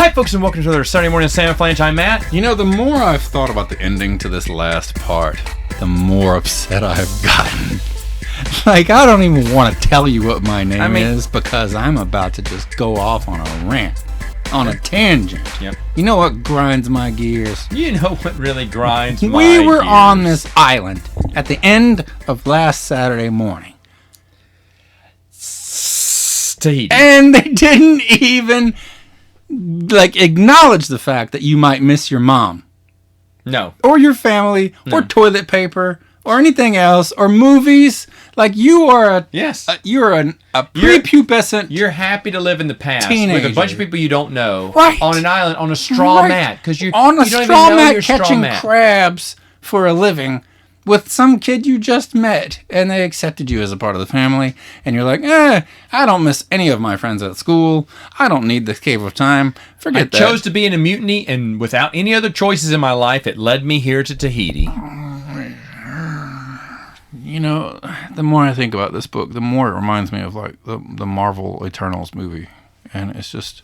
Hi, folks, and welcome to another Sunday morning Samoflange. I'm Matt. You know, the more I've thought about the ending to this last part, the more upset I've gotten. Like, I don't even want to tell you what my name is because I'm about to just go off on a rant, on a tangent. Yep. You know what grinds my gears? You know what really grinds my We were gears? on this island at the end of last Saturday morning. Tahiti. And they didn't even, acknowledge the fact that you might miss your mom. No. Or your family, or toilet paper, or anything else, or movies. Like, you are you're a prepubescent. You're happy to live in the past teenager. with a bunch of people you don't know, right, on an island on a straw mat because you on a you don't straw even know mat your catching straw mat. crabs for a living with some kid you just met, and they accepted you as a part of the family, and you're like, I don't miss any of my friends at school. I don't need this cave of time. Forget that. I chose to be in a mutiny, and without any other choices in my life, it led me here to Tahiti. You know, the more I think about this book, the more it reminds me of like the Marvel Eternals movie, and it's just,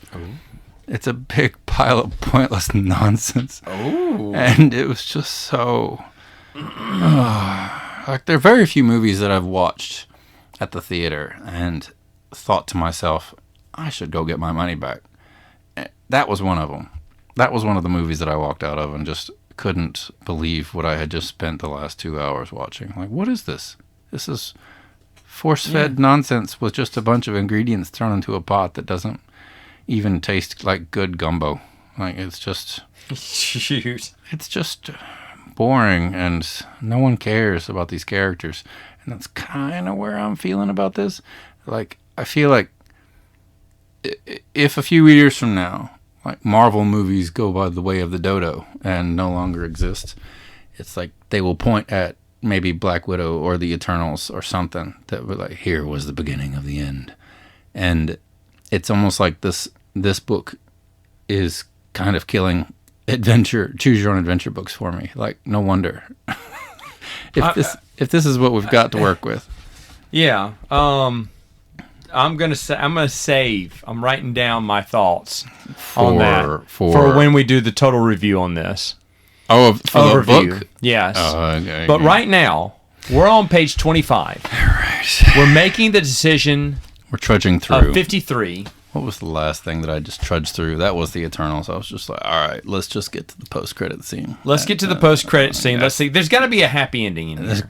it's a big pile of pointless nonsense. Oh, and it was just so. Like, there are very few movies that I've watched at the theater and thought to myself, I should go get my money back. That was one of them. That was one of the movies that I walked out of and just couldn't believe what I had just spent the last 2 hours watching. Like, what is this? This is force-fed nonsense with just a bunch of ingredients thrown into a pot that doesn't even taste like good gumbo. Like, it's just... Shoot. It's just... boring, and no one cares about these characters, and that's kind of where I'm feeling about this. Like, I feel like if a few years from now, like, Marvel movies go by the way of the dodo and no longer exist, it's like they will point at maybe Black Widow or the Eternals or something that were like, here was the beginning of the end. And it's almost like this book is kind of killing choose your own adventure books for me. Like, no wonder. if this is what we've got to work with. Yeah. I'm gonna save. I'm writing down my thoughts on that for when we do the total review on this. Oh, for overview. The book? Yes. Okay. But right now, we're on page 25. All right. We're making the decision. We're trudging through. 53. What was the last thing that I just trudged through? That was the Eternals. I was just like, all right, let's just get to the post-credit scene. Let's get to the post-credit scene. Let's see. There's got to be a happy ending in here. It's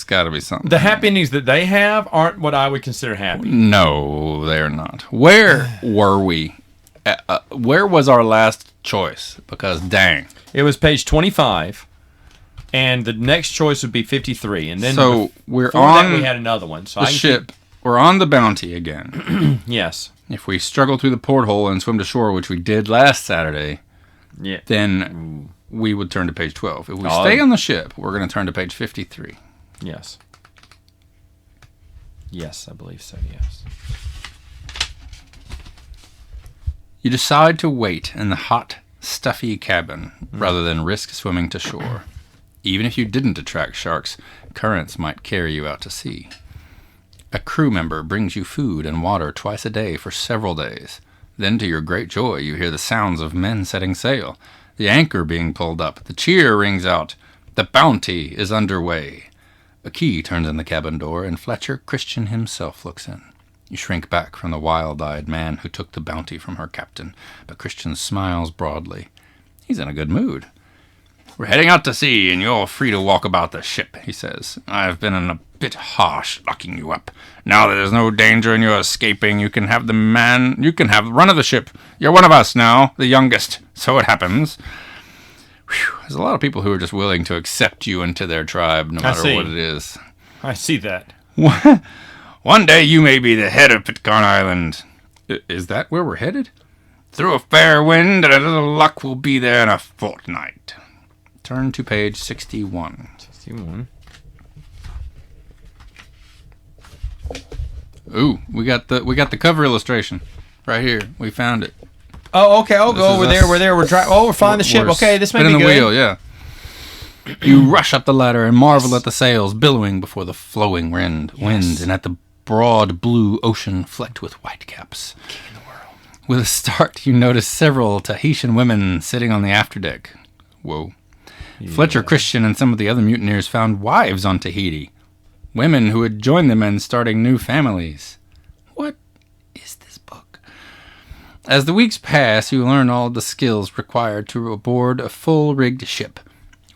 got to be something. The happy endings that they have aren't what I would consider happy. No, they're not. Where were we? Where was our last choice? Because, dang. It was page 25, and the next choice would be 53. And then so we're on that we had another one. So the ship. We're on the Bounty again. Yes. If we struggle through the porthole and swim to shore, which we did last Saturday, then we would turn to page 12. If we stay on the ship, we're going to turn to page 53. Yes. Yes, I believe so, yes. You decide to wait in the hot, stuffy cabin rather than risk swimming to shore. Even if you didn't attract sharks, currents might carry you out to sea. A crew member brings you food and water twice a day for several days. Then, to your great joy, you hear the sounds of men setting sail, the anchor being pulled up, the cheer rings out, the Bounty is underway. A key turns in the cabin door, and Fletcher Christian himself looks in. You shrink back from the wild-eyed man who took the Bounty from her captain, but Christian smiles broadly. He's in a good mood. We're heading out to sea, and you're free to walk about the ship, he says. I've been a bit harsh locking you up. Now that there's no danger and you're escaping, you can have the run of the ship. You're one of us now, the youngest. So it happens. Whew. There's a lot of people who are just willing to accept you into their tribe, no matter what it is. I see that. One day you may be the head of Pitcairn Island. Is that where we're headed? Through a fair wind and a little luck, we'll be there in a fortnight. Turn to page 61. 61. Ooh, we got the cover illustration right here. We found it. Oh, okay. I'll go over there. We're there. We're driving. Oh, we're flying the ship. Okay, this may be good. Spinning the wheel, yeah. You rush up the ladder and marvel at the sails billowing before the flowing wind, and at the broad blue ocean flecked with whitecaps. King of the world. With a start, you notice several Tahitian women sitting on the afterdeck. Whoa. Yeah. Fletcher Christian and some of the other mutineers found wives on Tahiti. Women who had joined them in starting new families. What is this book? As the weeks pass, you learn all the skills required to aboard a full-rigged ship.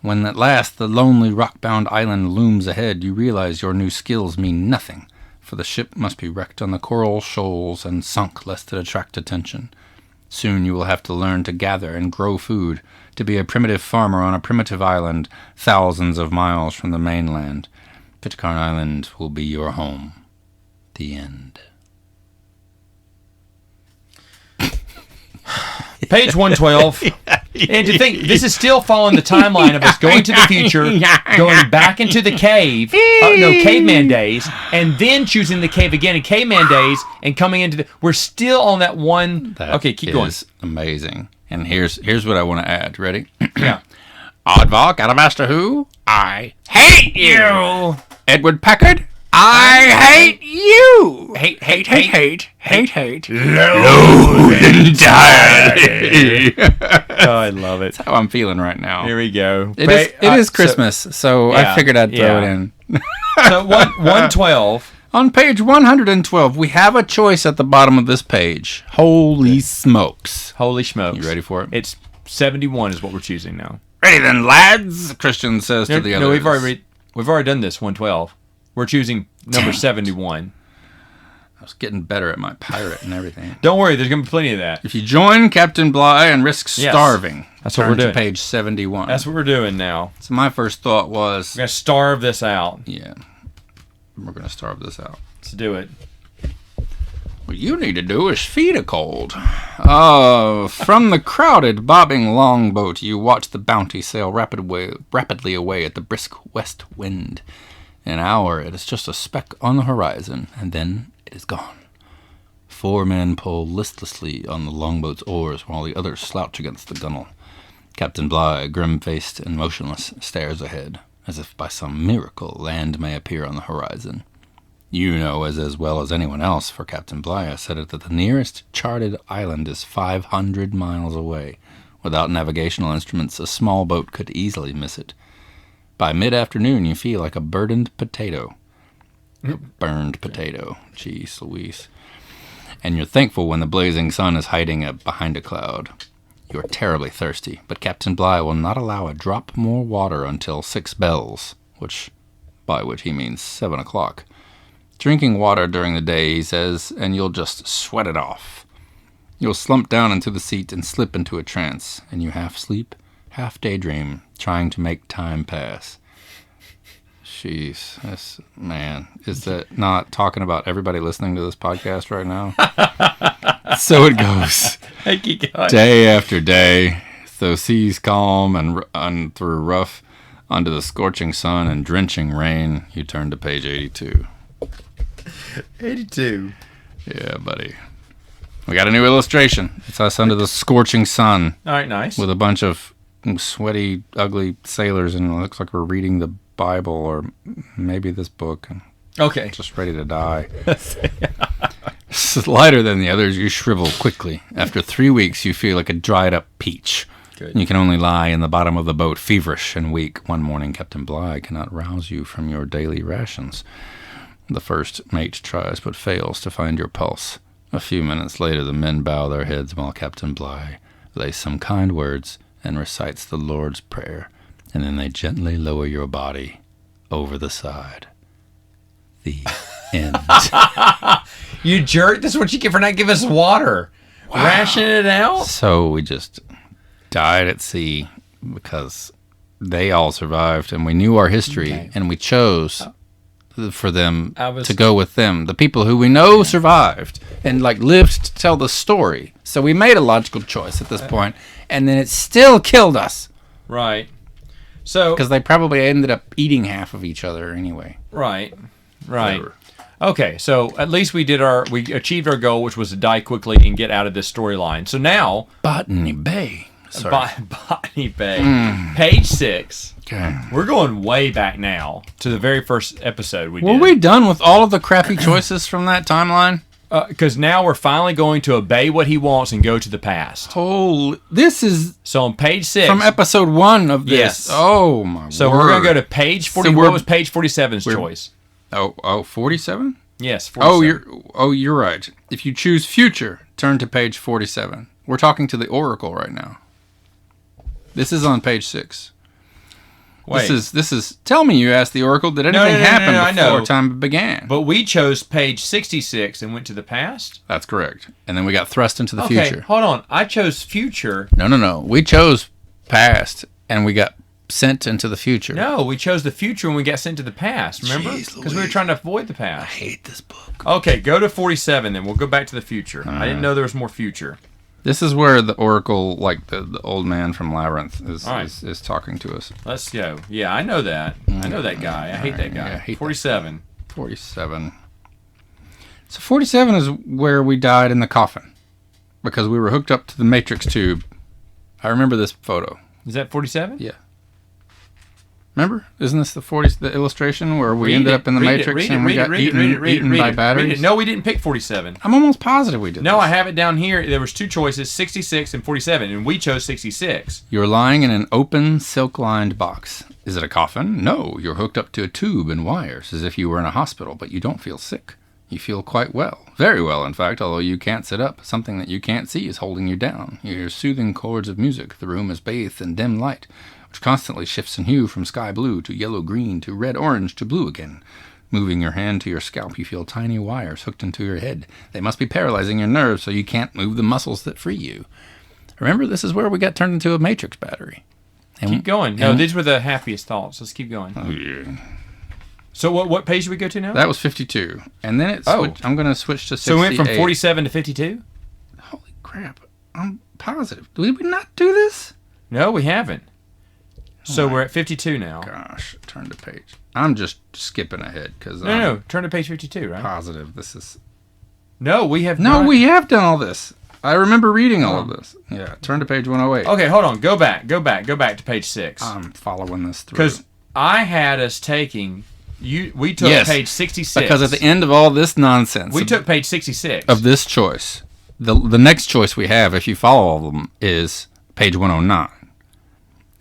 When at last the lonely rock-bound island looms ahead, you realize your new skills mean nothing, for the ship must be wrecked on the coral shoals and sunk lest it attract attention. Soon you will have to learn to gather and grow food, to be a primitive farmer on a primitive island thousands of miles from the mainland. Pitcairn Island will be your home. The end. Page 112. And to think, this is still following the timeline of us going to the future, going back into the cave, caveman days, and then choosing the cave again in caveman days, and coming into the... We're still on that one... Okay, keep going. That is amazing. And here's what I want to add. Ready? Yeah. Oddvalk, Alabaster Who? I hate you! Edward Packard? I hate you! Hate. Loathe entirely. Oh, I love it. That's how I'm feeling right now. Here we go. It is Christmas, so I figured I'd throw it in. So 112. On page 112, we have a choice at the bottom of this page. Holy smokes. Holy smokes. You ready for it? It's 71 is what we're choosing now. Ready then, lads, Christian says to the others. No, we've already done this, 112. We're choosing number 71. I was getting better at my pirate and everything. Don't worry, there's going to be plenty of that. If you join Captain Bligh and risk starving, that's what we're doing. To page 71. That's what we're doing now. So my first thought was... We're going to starve this out. Yeah. We're going to starve this out. Let's do it. What you need to do is feed a cold. From the crowded, bobbing longboat, you watch the Bounty sail rapidly away at the brisk west wind. In an hour, it is just a speck on the horizon, and then it is gone. 4 men pull listlessly on the longboat's oars while the others slouch against the gunwale. Captain Bligh, grim-faced and motionless, stares ahead, as if by some miracle land may appear on the horizon. You know as well as anyone else, for Captain Bligh has said it, that the nearest charted island is 500 miles away. Without navigational instruments, a small boat could easily miss it. By mid-afternoon, you feel like a burdened potato. A burned potato. Jeez Louise. And you're thankful when the blazing sun is hiding behind a cloud. You're terribly thirsty, but Captain Bligh will not allow a drop more water until 6 bells, by which he means 7 o'clock. Drinking water during the day, he says, and you'll just sweat it off. You'll slump down into the seat and slip into a trance, and you half sleep, half daydream, trying to make time pass. Jeez, is that not talking about everybody listening to this podcast right now? So it goes. Day after day, though seas calm and through rough, under the scorching sun and drenching rain, you turn to page 82. 82. Yeah, buddy. We got a new illustration. It's us under the scorching sun. All right, nice. With a bunch of sweaty, ugly sailors, and it looks like we're reading the Bible or maybe this book. Okay. Just ready to die. Lighter than the others, you shrivel quickly. After 3 weeks, you feel like a dried-up peach. Good. You can only lie in the bottom of the boat, feverish and weak. One morning, Captain Bligh cannot rouse you from your daily rations. The first mate tries, but fails to find your pulse. A few minutes later, the men bow their heads while Captain Bligh lays some kind words and recites the Lord's Prayer, and then they gently lower your body over the side. The end. You jerk. This is what you get for not giving us water. Wow. Ration it out? So we just died at sea because they all survived, and we knew our history, and we chose for them to go with them. The people who we know survived and lived to tell the story. So we made a logical choice at this point, and then it still killed us. Right. So because they probably ended up eating half of each other anyway. Right. Whatever. Okay, so at least we achieved our goal, which was to die quickly and get out of this storyline. So now Botany Bay. Botany Bay. Page 6. Okay. We're going way back now to the very first episode we did. Were we done with all of the crappy choices from that timeline? Because now we're finally going to obey what he wants and go to the past. This is So on page 6. from episode 1 of this. Yes. Oh, my word. So we're going to go to page 40. So What was page 47's choice? 47? Yes, 47. You're right. If you choose future, turn to page 47. We're talking to the Oracle right now. This is on page 6. Wait. This is. Tell me, you asked the Oracle. Did anything happen before time began? But we chose page 66 and went to the past. That's correct. And then we got thrust into the Okay, future. hold on. I chose future. No. We chose past, and we got sent into the future. No, we chose the future when we got sent to the past. Remember? Jeez Because we were trying to avoid the past. I hate this book. Okay, go to 47 then. We'll go back to the future. I didn't know there was more future. This is where the Oracle, like the old man from Labyrinth, is talking to us. Let's go. Yeah, I know that. I know that guy. I hate that guy. Yeah, I hate 47. 47. So 47 is where we died in the coffin because we were hooked up to the matrix tube. I remember this photo. Is that 47? Yeah. Remember? Isn't this the illustration where we ended up in the matrix and we got eaten by batteries? No, we didn't pick 47. I'm almost positive we did. No, this. I have it down here. There was two choices, 66 and 47, and we chose 66. You're lying in an open, silk-lined box. Is it a coffin? No, you're hooked up to a tube and wires as if you were in a hospital, but you don't feel sick. You feel quite well. Very well, in fact, although you can't sit up. Something that you can't see is holding you down. You hear soothing chords of music. The room is bathed in dim light, which constantly shifts in hue from sky blue to yellow-green to red-orange to blue again. Moving your hand to your scalp, you feel tiny wires hooked into your head. They must be paralyzing your nerves so you can't move the muscles that free you. Remember, this is where we got turned into a matrix battery. Keep going. No, these were the happiest thoughts. Let's keep going. Oh, yeah. So what page did we go to now? That was 52. And then I'm going to switch to 68. So we went from 47 to 52? Holy crap. I'm positive. Did we not do this? No, we haven't. So we're at 52 now. Gosh, turn to page. I'm just skipping ahead because No, turn to page 52, right? Positive this is. No, we have No, not. we have done all this. I remember reading all of this. Yeah, turn to page 108. Okay, hold on. Go back to page 6. I'm following this through. Because I had us taking... We took page 66. Because at the end of all this nonsense... We took page 66. Of this choice. The next choice we have, if you follow all of them, is page 109.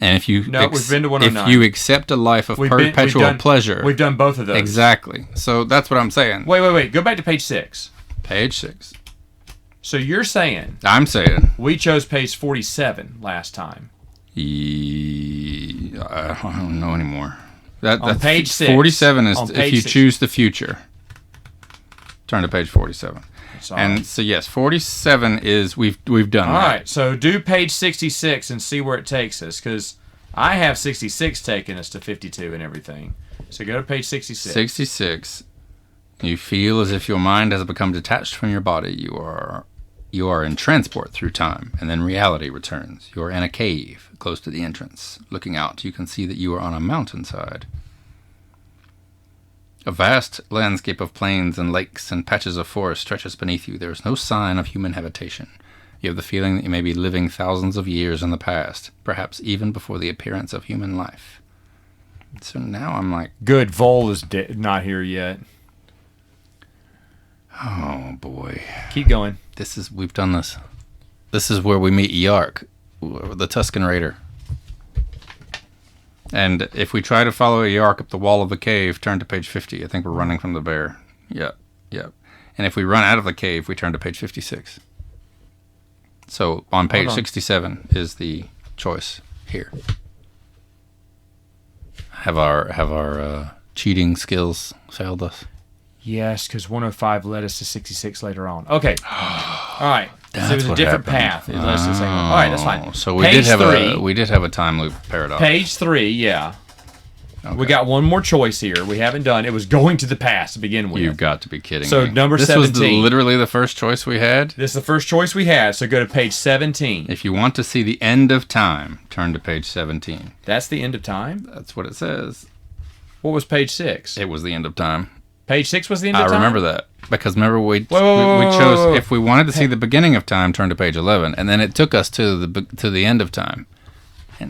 And if you... No, we've been to 109. If you accept a life of perpetual pleasure... We've done both of those. Exactly. So that's what I'm saying. Wait. Go back to page 6. Page 6. So you're saying... I'm saying... We chose page 47 last time. I don't know anymore. That's page 6. 47 is if you 6. choose the future. Turn to page 47. And so yes, 47 is we've done all that. All right, so do page 66 and see where it takes us, because I have 66 taking us to 52 and everything. So go to page 66. 66. You feel as if your mind has become detached from your body. You are in transport through time, and then reality returns. You are in a cave close to the entrance. Looking out, you can see that you are on a mountainside. A vast landscape of plains and lakes and patches of forest stretches beneath you. There is no sign of human habitation. You have the feeling that you may be living thousands of years in the past, perhaps even before the appearance of human life. So now I'm like... Good, Vol is not here yet. Oh, boy. Keep going. We've done this. This is where we meet Yark, the Tuscan Raider. And if we try to follow Yark up the wall of the cave, turn to page 50. I think we're running from the bear. Yep. And if we run out of the cave, we turn to page 56. So on page 67 is the choice here. Have our cheating skills failed us? Yes, because 105 led us to 66 later on. Okay. All right. That's so it was a different happened. path. All right, that's fine. So we did have a time loop paradox. Page 3, yeah. Okay. We got one more choice here. We haven't done. It was going to the past to begin with. You've got to be kidding me. So number 17. This was literally the first choice we had? This is the first choice we had, so go to page 17. If you want to see the end of time, turn to page 17. That's the end of time? That's what it says. What was page 6? It was the end of time. Page 6 was the end of time? I remember that. Because remember we chose, if we wanted to see the beginning of time, turn to page 11. And then it took us to the end of time.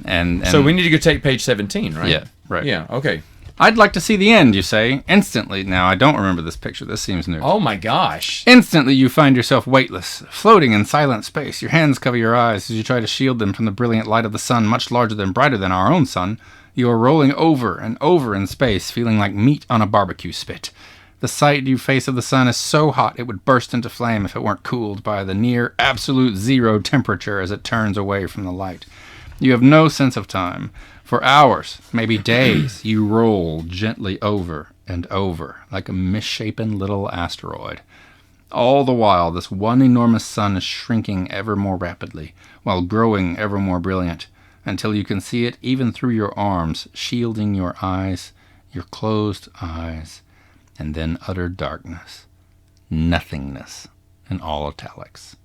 And so we need to go take page 17, right? Yeah, right. Yeah, okay. I'd like to see the end, you say. Instantly, now I don't remember this picture. This seems new. Oh my gosh. Instantly, you find yourself weightless, floating in silent space. Your hands cover your eyes as you try to shield them from the brilliant light of the sun, much larger and brighter than our own sun. You are rolling over and over in space, feeling like meat on a barbecue spit. The sight you face of the sun is so hot it would burst into flame if it weren't cooled by the near absolute zero temperature as it turns away from the light. You have no sense of time. For hours, maybe days, you roll gently over and over like a misshapen little asteroid. All the while, this one enormous sun is shrinking ever more rapidly, while growing ever more brilliant, until you can see it even through your arms, shielding your eyes, your closed eyes, and then utter darkness, nothingness, in all italics.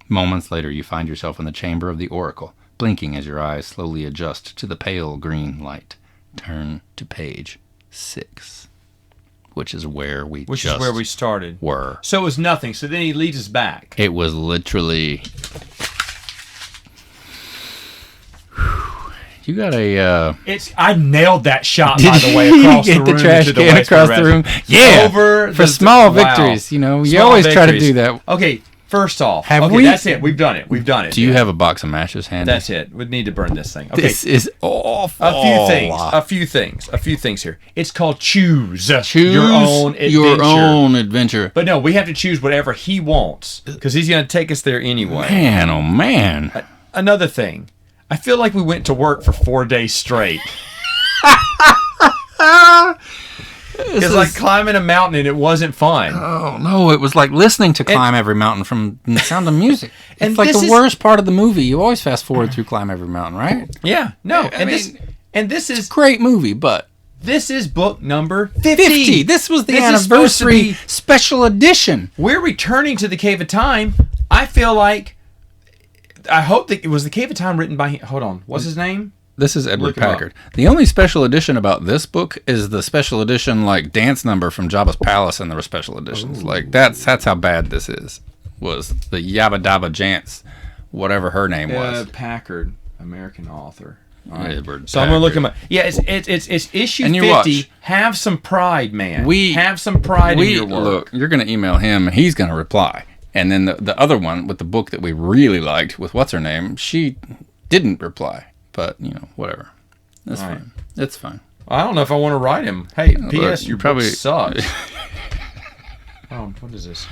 Moments later, you find yourself in the chamber of the oracle, blinking as your eyes slowly adjust to the pale green light. Turn to page 6, which is where we started. Were. So it was nothing. So then he leads us back. It was literally... You got a... I nailed that shot, by the way, across the room. Get the trash can across the room. Yeah, for small victories. You know, you always try to do that. Okay, first off. That's it. We've done it. Do you have a box of matches handy? That's it. We need to burn this thing. Okay. This is awful. A few things here. It's called choose your own adventure. Your own adventure. But no, we have to choose whatever he wants, because he's going to take us there anyway. Man, oh man. Another thing. I feel like we went to work for 4 days straight. It's like climbing a mountain and it wasn't fun. Oh, no. It was like listening to Climb Every Mountain from The Sound of Music. It's like the worst part of the movie. You always fast forward through Climb Every Mountain, right? Yeah. No. This is a great movie, but... This is book number 50. This was the anniversary special edition. We're returning to the Cave of Time. I feel like... I hope that it was the Cave of Time written by... Hold on. What's his name? This is Edward Packard. The only special edition about this book is the special edition like dance number from Jabba's Palace and the special editions. Ooh. Like that's how bad this is. Was the Yabba Dabba Jance, whatever her name was. Packard, American author. Right. Edward. So Packard. I'm gonna look him up. Yeah, it's issue 50. Watch. Have some pride, man. Have some pride in your work. Look, you're gonna email him and he's gonna reply. And then the other one with the book that we really liked with what's her name, she didn't reply. But, you know, whatever. That's fine. It's fine. I don't know if I want to write him. Hey, P.S. Your book sucks. What is this?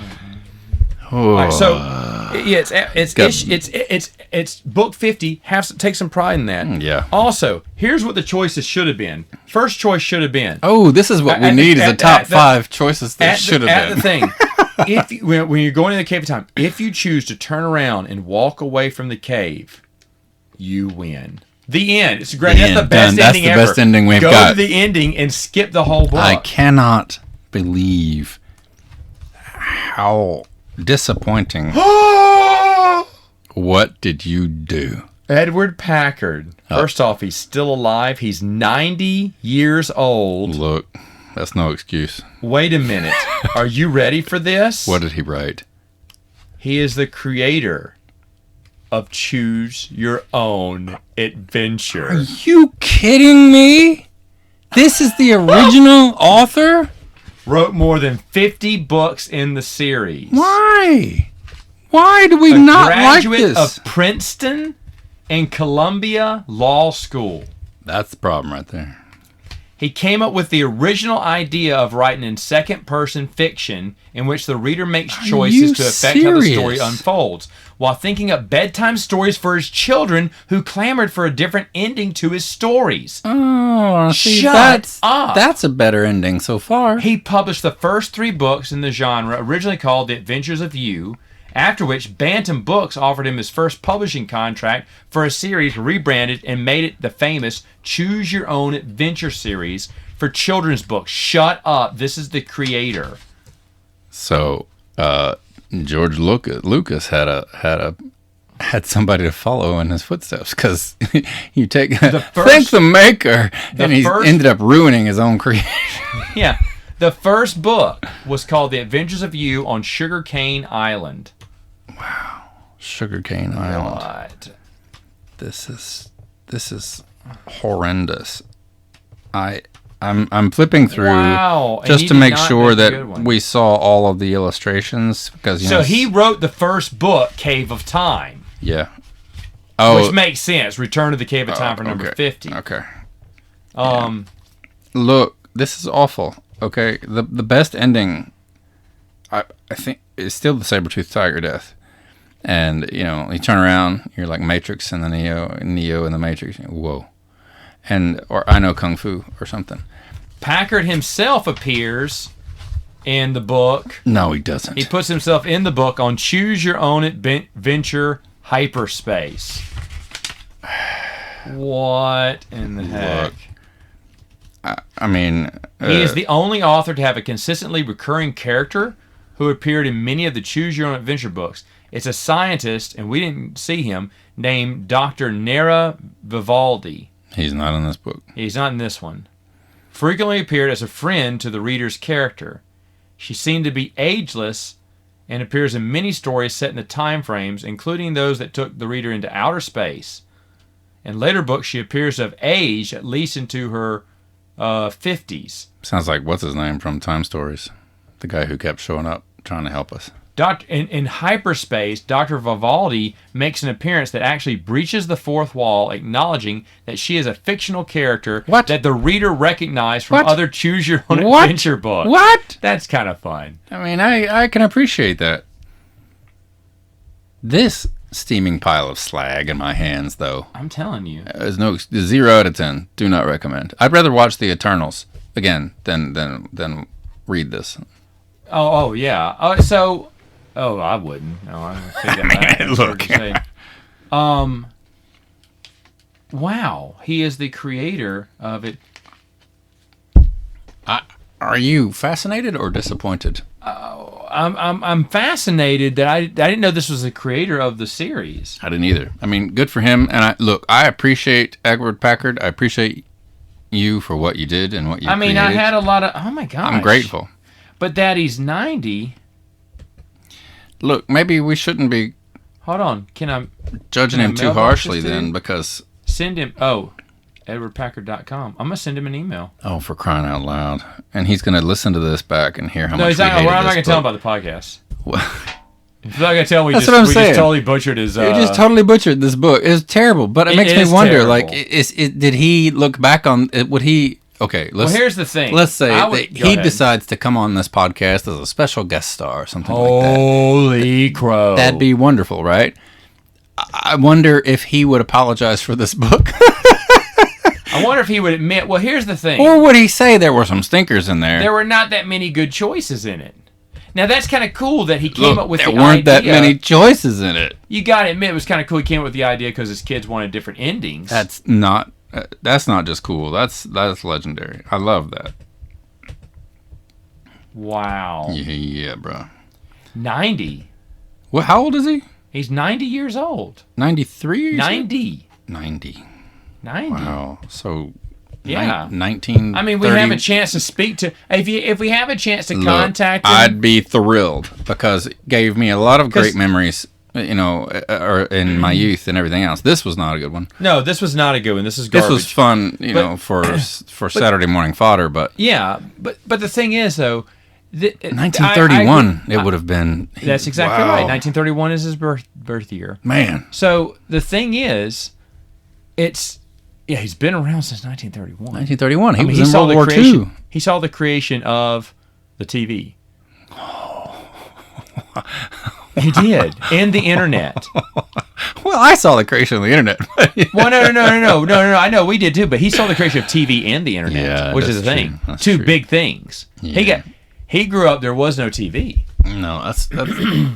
Oh. Right, so, yeah, it's book 50. Take some pride in that. Yeah. Also, here's what the choices should have been. First choice should have been. Oh, this is what we need is the top 5 choices that should have been. The thing. When you're going to the Cave of Time, if you choose to turn around and walk away from the cave, you win. The end. It's great. That's the best ending ever. That's the best ending we've got. Go to the ending and skip the whole book. I cannot believe how disappointing. What did you do? Edward Packard. First off, he's still alive. He's 90 years old. Look, that's no excuse. Wait a minute. Are you ready for this? What did he write? He is the creator of Choose Your Own Adventure. Are you kidding me? This is the original author? Wrote more than 50 books in the series. Why? Why do we not like this? Graduate of Princeton and Columbia Law School. That's the problem right there. He came up with the original idea of writing in second-person fiction in which the reader makes choices to affect how the story unfolds, while thinking up bedtime stories for his children who clamored for a different ending to his stories. Oh, see, Shut up. That's a better ending so far. He published the first 3 books in the genre, originally called The Adventures of You, after which Bantam Books offered him his first publishing contract for a series rebranded and made it the famous Choose Your Own Adventure series for children's books. Shut up. This is the creator. So, George Lucas had somebody to follow in his footsteps, because you thank the maker, and he ended up ruining his own creation. Yeah. The first book was called The Adventures of You on Sugarcane Island. Wow. Sugarcane Island. What? This is horrendous. I I'm flipping through Wow. And just he to did make not sure make a that good one. we saw all of the illustrations because So he wrote the first book, Cave of Time, yeah. Oh, which makes sense. Return to the Cave of Time for number okay. 50. Okay. Look, This is awful. Okay, the best ending, I think, is still the saber-toothed tiger death. And you turn around, you're like Matrix and the Neo in the Matrix. Whoa, or I know Kung Fu or something. Packard himself appears in the book. No, he doesn't. He puts himself in the book on Choose Your Own Adventure Hyperspace. What in the heck? I mean, He is the only author to have a consistently recurring character who appeared in many of the Choose Your Own Adventure books. It's a scientist, and we didn't see him, named Dr. Nera Vivaldi. he's not in this book. He's not in this one. Frequently appeared as a friend to the reader's character. She seemed to be ageless and appears in many stories set in the time frames, including those that took the reader into outer space. In later books, she appears to have aged at least into her 50s. Sounds like what's his name from Time Stories, the guy who kept showing up trying to help us. In hyperspace, Dr. Vivaldi makes an appearance that actually breaches the fourth wall, acknowledging that she is a fictional character that the reader recognized from other Choose Your Own Adventure books. What? That's kind of fun. I mean, I can appreciate that. This steaming pile of slag in my hands, though, I'm telling you. is 0 out of 10. Do not recommend. I'd rather watch The Eternals again than read this. Oh yeah. I wouldn't. No, I think that Look. Wow, he is the creator of it. Are you fascinated or disappointed? I'm fascinated that I didn't know this was the creator of the series. I didn't either. I mean, good for him. And I appreciate Edward Packard. I appreciate you for what you did and what you created. I had a lot of. Oh my gosh. I'm grateful. But that he's 90. Look, maybe we shouldn't be Hold on. judging him too harshly then, because send him. EdwardPackard.com. I'm gonna send him an email. oh, for crying out loud! And he's gonna listen to this back and hear how much. He's not. we I'm not hated gonna this tell him book. about the podcast. Well, He's not gonna tell me. That's what I'm saying. Just totally butchered his. you just totally butchered this book. It's terrible, but it makes me wonder. Terrible. Like, did he look back on it? Would he? Okay, Well, here's the thing. let's say Go that he ahead. decides to come on this podcast as a special guest star or something like Holy crow! that. That'd be wonderful, right? I wonder if he would apologize for this book. I wonder if he would admit. Well, here's the thing. Or would he say there were some stinkers in there? There were not that many good choices in it. Now that's kind of cool that he came up with the there idea. weren't that many choices in it. You got to admit it was kind of cool. He came up with the idea because his kids wanted different endings. That's not just cool. That's legendary. I love that. Wow. Yeah, bro. 90. Well, how old is he? He's 90 years old. 93? 90. 90. 90. Wow. So, Yeah. 19. I mean, we have a chance to speak to. If we have a chance to contact him, I'd be thrilled because it gave me a lot of great memories, or in my youth and everything else. This was not a good one. No, this was not a good one. This is garbage. This was fun, for Saturday morning fodder, but Yeah, but the thing is though, 1931 it would have been. That's exactly wow. right. 1931 is his birth year. Man. So the thing is, he's been around since 1931. 1931. He was in World War II. He saw the creation of the TV. He did, and the internet. Well, I saw the creation of the internet. Well, no. I know we did too, but he saw the creation of TV and the internet, Yeah, which is the that's thing. true. That's Two true. big things. Yeah. He grew up. There was no TV. No, that's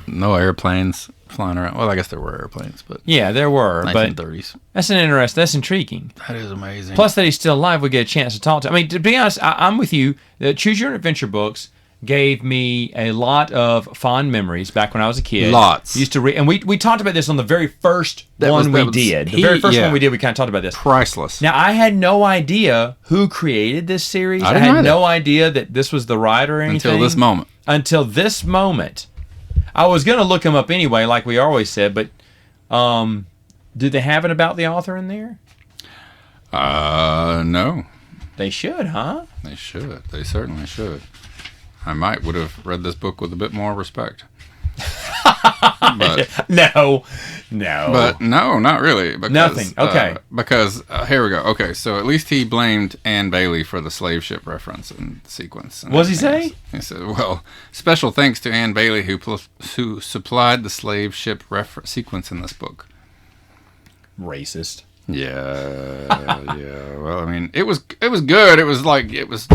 no airplanes flying around. Well, I guess there were airplanes, but Yeah, there were, but 1930s. that's intriguing. That is amazing. Plus, that he's still alive, we get a chance to talk to. I mean, to be honest, I'm with you. The Choose Your Own Adventure books gave me a lot of fond memories back when I was a kid. Lots. Used to read, and we talked about this on the very first That one was- we did. The very first one we did, we kind of talked about this. Priceless. Now, I had no idea who created this series. I didn't had either. no idea that this was the writer or anything. Until this moment. Until this moment. I was going to look him up anyway, like we always said, but did they have it about the author in there? No. They should, huh? They should. They certainly should. I would have read this book with a bit more respect. But, no. But no, not really. Because, Nothing. Okay. Because here we go. Okay, so at least he blamed Anne Bailey for the slave ship reference and sequence. And what does he say? He said, "Well, special thanks to Anne Bailey who supplied the slave ship sequence in this book." Racist. Yeah, yeah. Well, I mean, it was good. It was like it was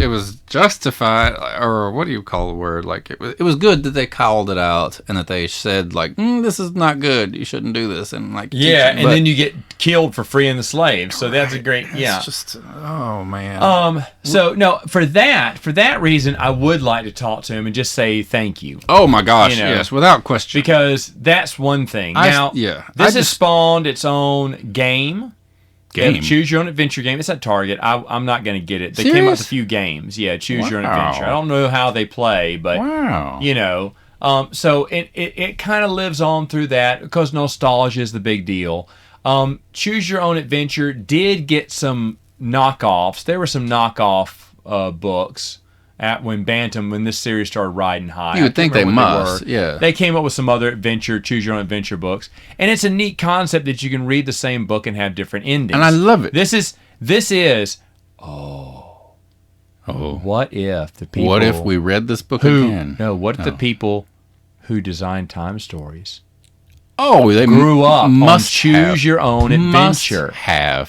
justified, or what do you call the word? Like it was good that they called it out and that they said like, this is not good. You shouldn't do this. And like, and then you get killed for freeing the slaves. So that's a great, It's just, oh man. So no, for that reason, I would like to talk to him and just say thank you. Oh my gosh, yes, without question. Because that's one thing. This has spawned its own game. Choose your own adventure game. It's at Target. I'm not going to get it. They came out with a few games. Yeah, choose your own adventure. I don't know how they play, but so it kind of lives on through that because nostalgia is the big deal. Choose your own adventure did get some knockoffs. There were some knockoff books when this series started riding high. You would think they must, yeah. They came up with some other choose your own adventure books, and it's a neat concept that you can read the same book and have different endings. And I love it. This is what if the people? What if we read this book again? No, what if the people who designed time stories? They grew up on choose your own adventure. I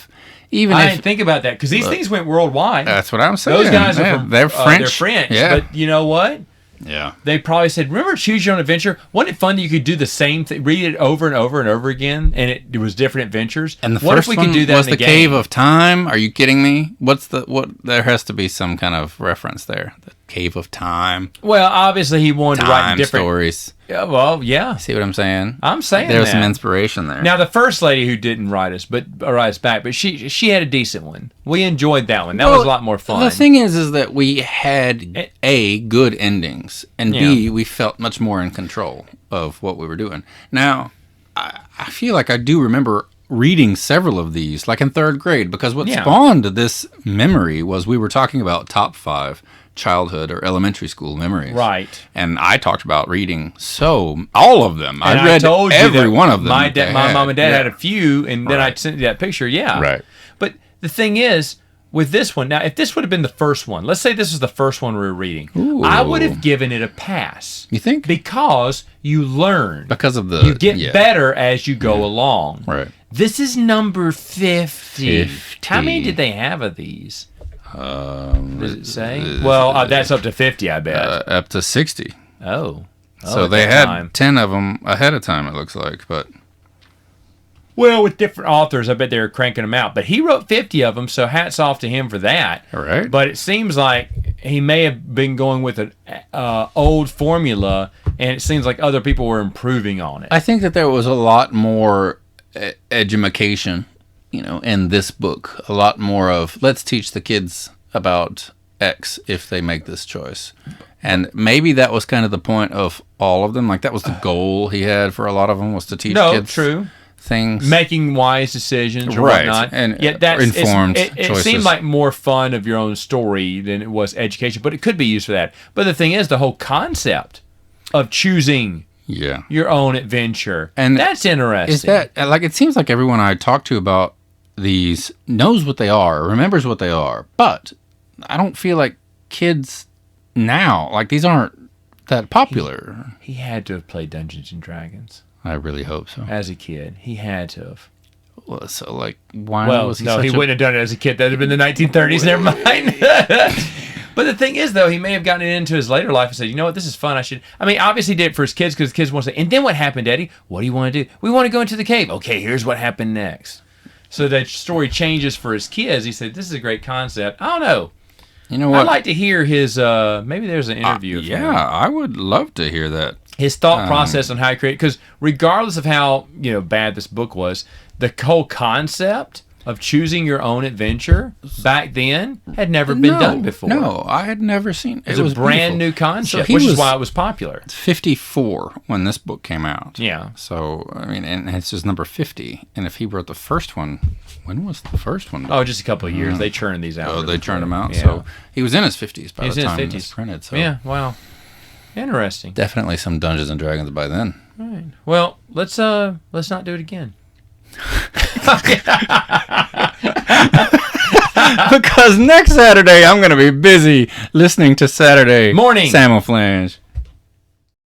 didn't think about that because these things went worldwide. That's what I'm saying. Those guys are they're French. They're French. Yeah. But you know what? Yeah. They probably said, remember Choose Your Own Adventure? Wasn't it fun that you could do the same thing, read it over and over and over again, and it was different adventures? And the what first if we one could do that was in the the game? Cave of Time? Are you kidding me? There has to be some kind of reference there. The Cave of Time. Well, obviously he wanted to write different stories. Yeah, well, yeah. See what I'm saying? I'm saying there's some inspiration there. Now the first lady who didn't write us back, but she had a decent one. We enjoyed that one. That was a lot more fun. The thing is that we had good endings, and B, we felt much more in control of what we were doing. Now, I feel like I do remember reading several of these, like in third grade, because what spawned this memory was we were talking about top 5 childhood or elementary school memories. Right. And I talked about reading all of them. And I read every one of them. My mom and dad had a few, and then I sent you that picture. Yeah. Right. But the thing is, with this one, now, if this would have been the first one, let's say this was the first one we were reading, I would have given it a pass. You think? Because you learn. Because of you get better as you go along. Right. This is number 50. How many did they have of these? Does it say? Well, that's up to 50, I bet. Up to 60. Oh. So they had 10 of them ahead of time, it looks like. But well, with different authors, I bet they were cranking them out. But he wrote 50 of them, so hats off to him for that. All right. But it seems like he may have been going with an old formula, and it seems like other people were improving on it. I think that there was a lot more edumacation, in this book. A lot more of, let's teach the kids about X if they make this choice. And maybe that was kind of the point of all of them. Like, that was the goal he had for a lot of them, was to teach kids things. Making wise decisions or whatnot. And informed choices. It seemed like more fun of your own story than it was education, but it could be used for that. But the thing is, the whole concept of choosing your own adventure, and that's interesting. Is that, like, it seems like everyone I talk to about these knows what they are, remembers what they are, but I don't feel like kids now, like, these aren't that popular. He had to have played Dungeons and Dragons. I really hope so. As a kid, he had to have. Well, so, like, why was he? No, he wouldn't have done it as a kid. That'd have been the 1930s. Never mind. But the thing is, though, he may have gotten it into his later life and said, you know what, this is fun. Obviously he did it for his kids because his kids want to say, and then what happened, Daddy? What do you want to do? We want to go into the cave. Okay, here's what happened next. So that story changes for his kids. He said, this is a great concept. I don't know. You know what? I'd like to hear his, maybe there's an interview of him. I would love to hear that. His thought process on how he created, because regardless of how bad this book was, the whole concept of choosing your own adventure back then had never been done before. No, I had never seen it. It was a brand new concept, which is why it was popular. 54 when this book came out. Yeah. So, I mean, and it's just number 50. And if he wrote the first one, when was the first one? Oh, just a couple of years. They churned these out. Oh, they churned them out. Yeah. So he was in his 50s by the time it was printed. So yeah, wow. Interesting. Definitely some Dungeons and Dragons by then. All right. Well, let's not do it again. Because next Saturday I'm going to be busy listening to Saturday morning Samoflange.